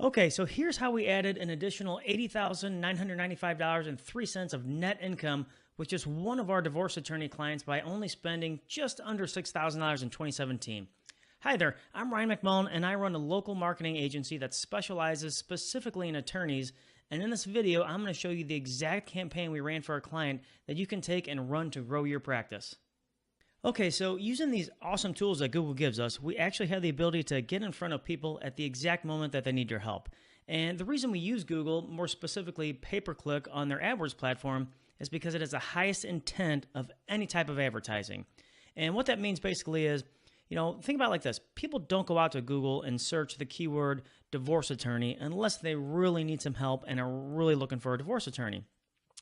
Okay, so here's how we added an additional $80,995.03 of net income with just one of our divorce attorney clients by only spending just under $6,000 in 2017. Hi there, I'm Ryan McMullen, and I run a local marketing agency that specializes specifically in attorneys. And in this video, I'm going to show you the exact campaign we ran for our client that you can take and run to grow your practice. Okay, so using these awesome tools that Google gives us, we actually have the ability to get in front of people at the exact moment that they need your help. And the reason we use Google, more specifically pay-per-click on their AdWords platform, is because it has the highest intent of any type of advertising. And what that means basically is, think about it like this. People don't go out to Google and search the keyword divorce attorney unless they really need some help and are really looking for a divorce attorney.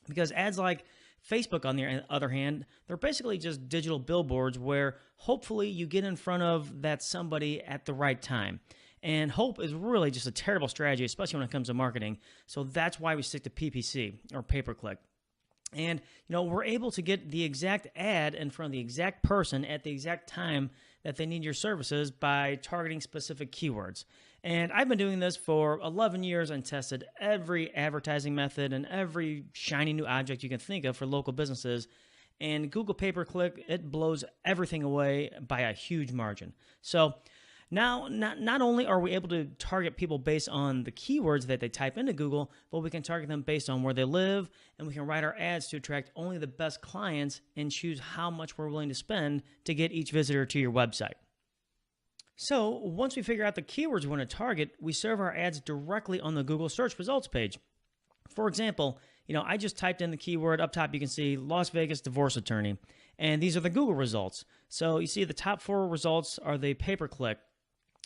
Because ads like Facebook, on the other hand, they're basically just digital billboards where hopefully you get in front of that somebody at the right time. And hope is really just a terrible strategy, especially when it comes to marketing. So that's why we stick to PPC, or pay-per-click. And, we're able to get the exact ad in front of the exact person at the exact time that they need your services by targeting specific keywords. And I've been doing this for 11 years and tested every advertising method and every shiny new object you can think of for local businesses. And Google pay-per-click, it blows everything away by a huge margin. So now, not only are we able to target people based on the keywords that they type into Google, but we can target them based on where they live, and we can write our ads to attract only the best clients and choose how much we're willing to spend to get each visitor to your website. So once we figure out the keywords we want to target, we serve our ads directly on the Google search results page. For example, I just typed in the keyword. Up top you can see Las Vegas divorce attorney, and these are the Google results. So you see the top 4 results are the pay-per-click,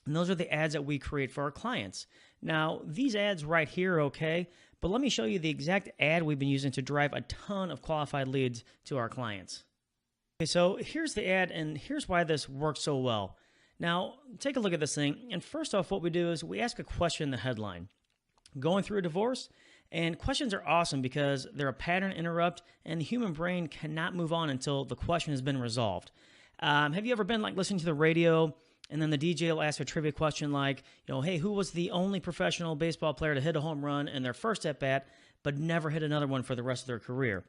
and those are the ads that we create for our clients. Now, these ads right here are okay, but let me show you the exact ad we've been using to drive a ton of qualified leads to our clients. Okay, so here's the ad, and here's why this works so well. Now, take a look at this thing, and first off, what we do is we ask a question in the headline. Going through a divorce? And questions are awesome because they're a pattern interrupt, and the human brain cannot move on until the question has been resolved. Have you ever been listening to the radio, and then the DJ will ask a trivia question like, hey, who was the only professional baseball player to hit a home run in their first at-bat, but never hit another one for the rest of their career?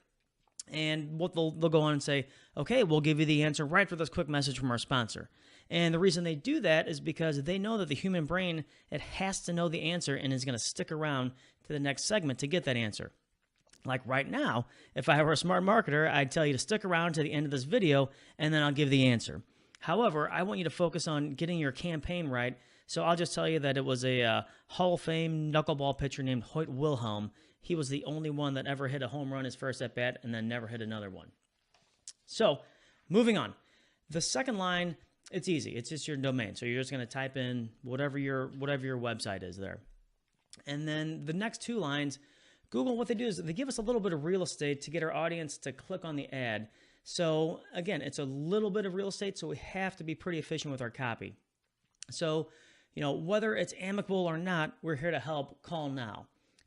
And what they'll go on and say, okay, we'll give you the answer right for this quick message from our sponsor. And the reason they do that is because they know that the human brain, it has to know the answer and is going to stick around to the next segment to get that answer. Like right now, if I were a smart marketer, I'd tell you to stick around to the end of this video and then I'll give the answer. However, I want you to focus on getting your campaign right, so I'll just tell you that it was a Hall of Fame knuckleball pitcher named Hoyt Wilhelm. He was the only one that ever hit a home run his first at-bat and then never hit another one. So, moving on. The second line, it's easy. It's just your domain. So you're just going to type in whatever your website is there. And then the next 2 lines, Google, what they do is they give us a little bit of real estate to get our audience to click on the ad. So again, it's a little bit of real estate, so we have to be pretty efficient with our copy. So, whether it's amicable or not, we're here to help. Call now.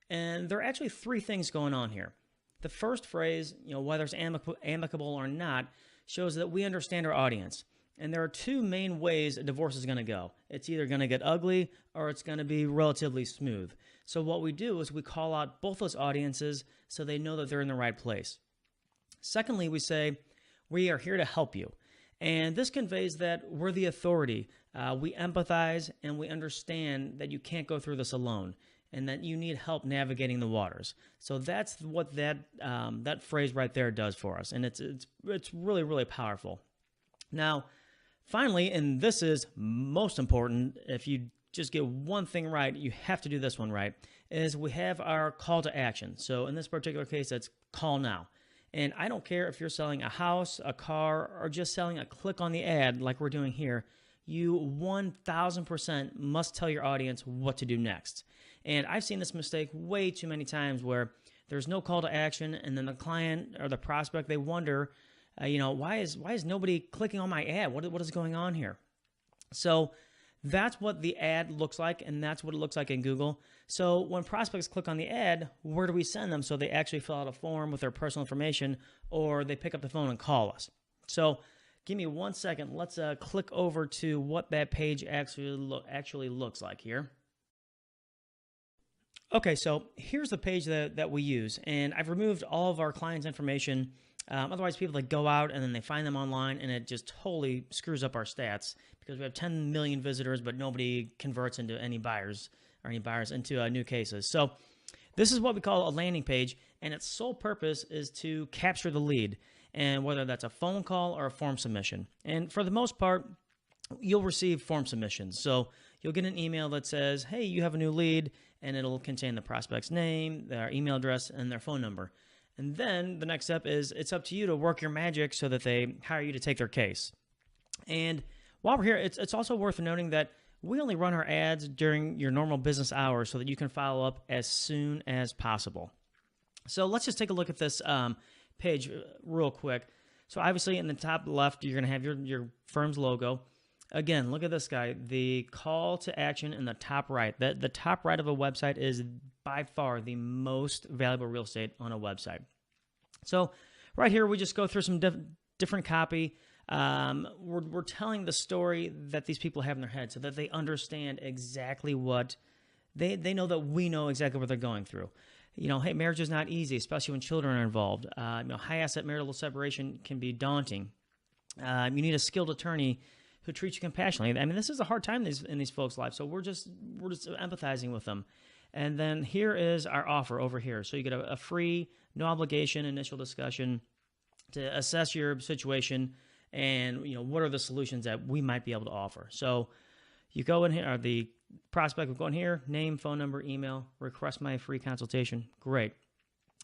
And there are actually 3 things going on here. The first phrase, whether it's amicable or not, shows that we understand our audience. And there are 2 main ways a divorce is going to go. It's either going to get ugly or it's going to be relatively smooth. So what we do is we call out both those audiences so they know that they're in the right place. Secondly, we say, we are here to help you. And this conveys that we're the authority. We empathize and we understand that you can't go through this alone and that you need help navigating the waters. So that's what that phrase right there does for us. And it's really, really powerful. Now, finally, and this is most important, if you just get one thing right, you have to do this one right, is we have our call to action. So in this particular case, that's call now. And I don't care if you're selling a house, a car, or just selling a click on the ad like we're doing here, you 1000% must tell your audience what to do next. And I've seen this mistake way too many times where there's no call to action and then the client or the prospect, they wonder, why is nobody clicking on my ad? What is going on here? So that's what the ad looks like, and that's what it looks like in Google. So when prospects click on the ad, where do we send them so they actually fill out a form with their personal information or they pick up the phone and call us? So give me 1 second. Let's click over to what that page actually looks like here. Okay, so here's the page that we use, and I've removed all of our clients' information. Otherwise, people that go out and then they find them online, and it just totally screws up our stats because we have 10 million visitors, but nobody converts into any buyers into new cases. So this is what we call a landing page, and its sole purpose is to capture the lead, and whether that's a phone call or a form submission. And for the most part, you'll receive form submissions. So you'll get an email that says, hey, you have a new lead, and it'll contain the prospect's name, their email address, and their phone number. And then the next step is it's up to you to work your magic so that they hire you to take their case. And while we're here, it's also worth noting that we only run our ads during your normal business hours so that you can follow up as soon as possible. So let's just take a look at this page real quick. So obviously in the top left, you're going to have your firm's logo. Again, look at this guy, the call to action in the top right. The top right of a website is by far the most valuable real estate on a website. So right here, we just go through some different copy. We're telling the story that these people have in their head so that they understand exactly what they know, that we know exactly what they're going through. Hey, marriage is not easy, especially when children are involved. High asset marital separation can be daunting. You need a skilled attorney who treats you compassionately. I mean, this is a hard time in these folks' lives, so we're just empathizing with them. And then here is our offer over here. So you get a free, no obligation initial discussion to assess your situation and what are the solutions that we might be able to offer. So you go in here, or the prospect will go in here, name, phone number, email, request my free consultation. Great.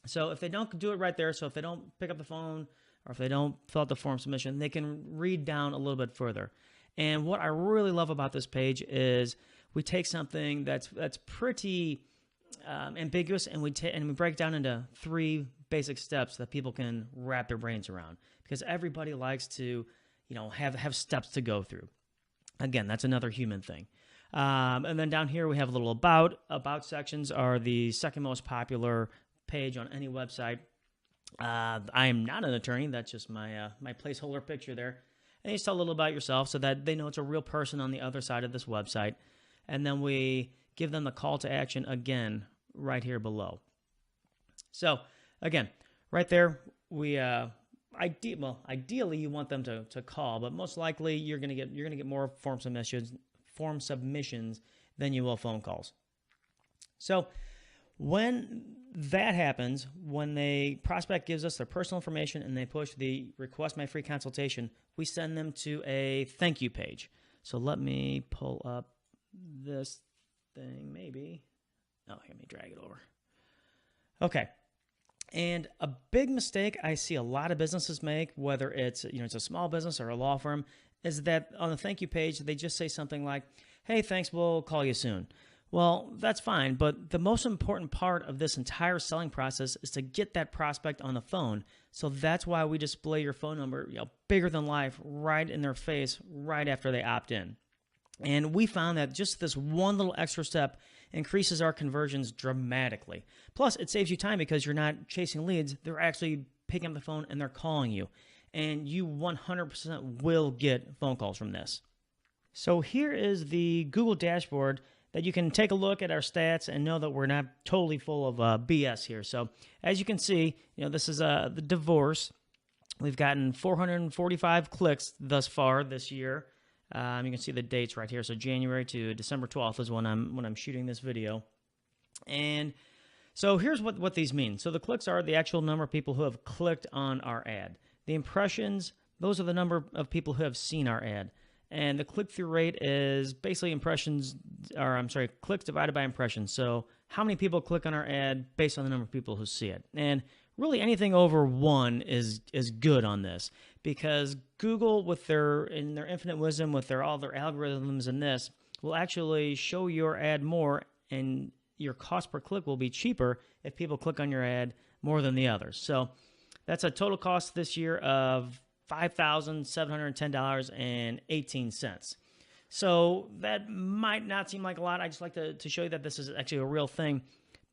So if they don't do it right there, so if they don't pick up the phone or if they don't fill out the form submission, they can read down a little bit further. And what I really love about this page is we take something that's pretty ambiguous, and we break down into 3 basic steps that people can wrap their brains around, because everybody likes to have steps to go through. Again, that's another human thing. And then down here we have a little about sections are the second most popular page on any website. I am not an attorney. That's just my placeholder picture there. And you just tell a little about yourself so that they know it's a real person on the other side of this website. And then we give them the call to action again right here below. So again, right there, we ideally you want them to call, but most likely you're gonna get more form submissions than you will phone calls. So when that happens, when the prospect gives us their personal information and they push the request my free consultation, we send them to a thank you page. So let me pull up this thing maybe. Oh, let me drag it over. Okay. And a big mistake I see a lot of businesses make, whether it's a small business or a law firm, is that on the thank you page, they just say something like, hey, thanks, we'll call you soon. Well, that's fine, but the most important part of this entire selling process is to get that prospect on the phone. So that's why we display your phone number, bigger than life, right in their face, right after they opt in. And we found that just this one little extra step increases our conversions dramatically. Plus, it saves you time because you're not chasing leads. They're actually picking up the phone and they're calling you. And you 100% will get phone calls from this. So here is the Google dashboard that you can take a look at our stats and know that we're not totally full of BS here. So as you can see, this is the divorce. We've gotten 445 clicks thus far this year. You can see the dates right here. So January to December 12th is when I'm shooting this video. And so here's what these mean. So the clicks are the actual number of people who have clicked on our ad. The impressions, those are the number of people who have seen our ad. And the click-through rate is basically clicks divided by impressions. So how many people click on our ad based on the number of people who see it. And really anything over 1 is good on this, because Google, in their infinite wisdom, with all their algorithms in this, will actually show your ad more, and your cost per click will be cheaper if people click on your ad more than the others. So that's a total cost this year of $5,710.18. So that might not seem like a lot. I just like to show you that this is actually a real thing.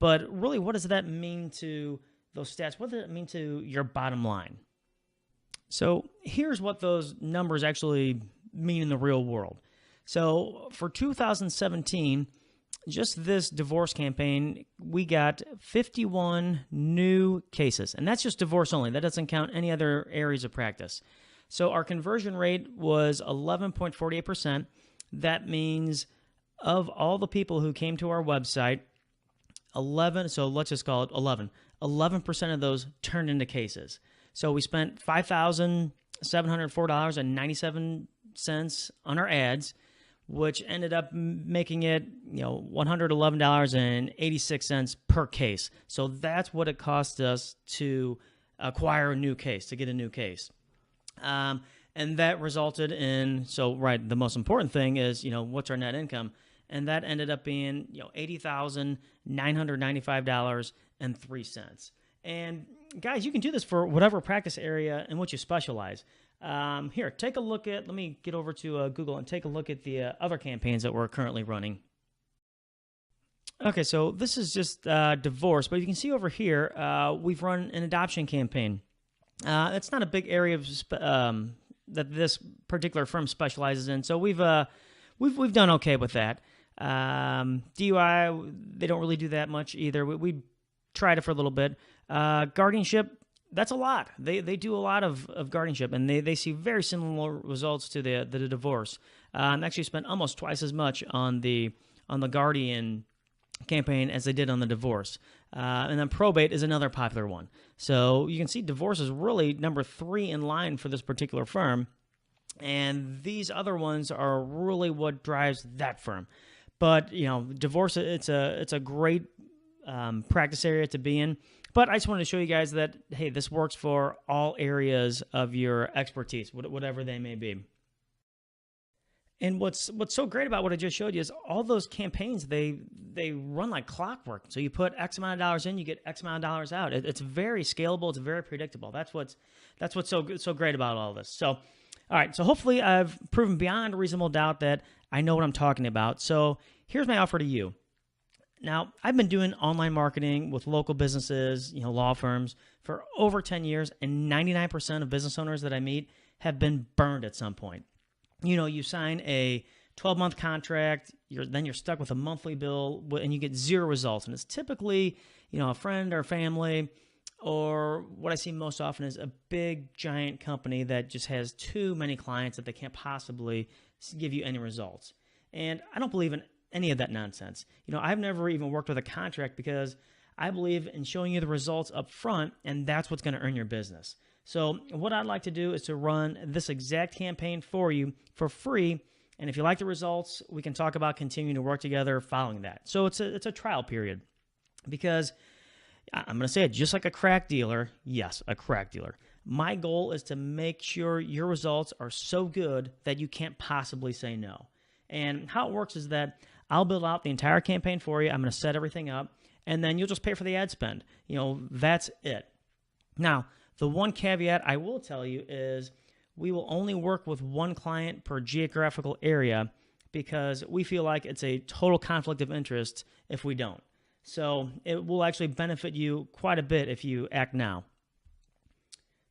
But really, what does that mean to those stats? What does it mean to your bottom line? So here's what those numbers actually mean in the real world. So for 2017, just this divorce campaign, we got 51 new cases, and that's just divorce only. That doesn't count any other areas of practice. So our conversion rate was 11.48%. That means of all the people who came to our website, 11, so let's just call it 11. 11% of those turned into cases. So we spent $5,704.97 on our ads, which ended up making it, $111.86 per case. So that's what it cost us to acquire a new case, to get a new case. And that resulted in, the most important thing is, what's our net income? And that ended up being, $80,995.03. And guys, you can do this for whatever practice area in which you specialize. Here, take a look at, let me get over to Google and take a look at the other campaigns that we're currently running. Okay, so this is just divorce, but you can see over here, we've run an adoption campaign. It's not a big area of that this particular firm specializes in, so we've done okay with that. DUI, they don't really do that much either. We tried it for a little bit. Guardianship, that's a lot. They do a lot of guardianship, and they see very similar results to the divorce. Actually spent almost twice as much on the guardian campaign as they did on the divorce. And then probate is another popular one. So you can see divorce is really number 3 in line for this particular firm, and these other ones are really what drives that firm. But divorce, it's a great practice area to be in. But I just wanted to show you guys that, hey, this works for all areas of your expertise, whatever they may be. And what's so great about what I just showed you is all those campaigns, they run like clockwork. So you put X amount of dollars in, you get X amount of dollars out. It's very scalable. It's very predictable. That's what's so great about all this. So, all right. So hopefully I've proven beyond a reasonable doubt that I know what I'm talking about. So here's my offer to you. Now, I've been doing online marketing with local businesses, law firms for over 10 years, and 99% of business owners that I meet have been burned at some point. You sign a 12-month contract, then you're stuck with a monthly bill, and you get 0 results. And it's typically, a friend or family, or what I see most often is a big, giant company that just has too many clients that they can't possibly give you any results. And I don't believe in any of that nonsense. I've never even worked with a contract because I believe in showing you the results up front, and that's what's going to earn your business. So what I'd like to do is to run this exact campaign for you for free, and if you like the results, we can talk about continuing to work together following that. So it's a trial period, because I'm going to say it just like a crack dealer. Yes, a crack dealer. My goal is to make sure your results are so good that you can't possibly say no. And how it works is that I'll build out the entire campaign for you. I'm going to set everything up, and then you'll just pay for the ad spend. That's it. Now, the one caveat I will tell you is we will only work with one client per geographical area, because we feel like it's a total conflict of interest if we don't. So it will actually benefit you quite a bit if you act now.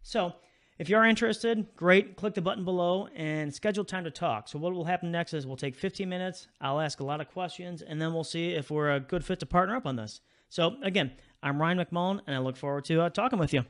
So if you are interested, great. Click the button below and schedule time to talk. So what will happen next is we'll take 15 minutes. I'll ask a lot of questions, and then we'll see if we're a good fit to partner up on this. So again, I'm Ryan McMullen, and I look forward to talking with you.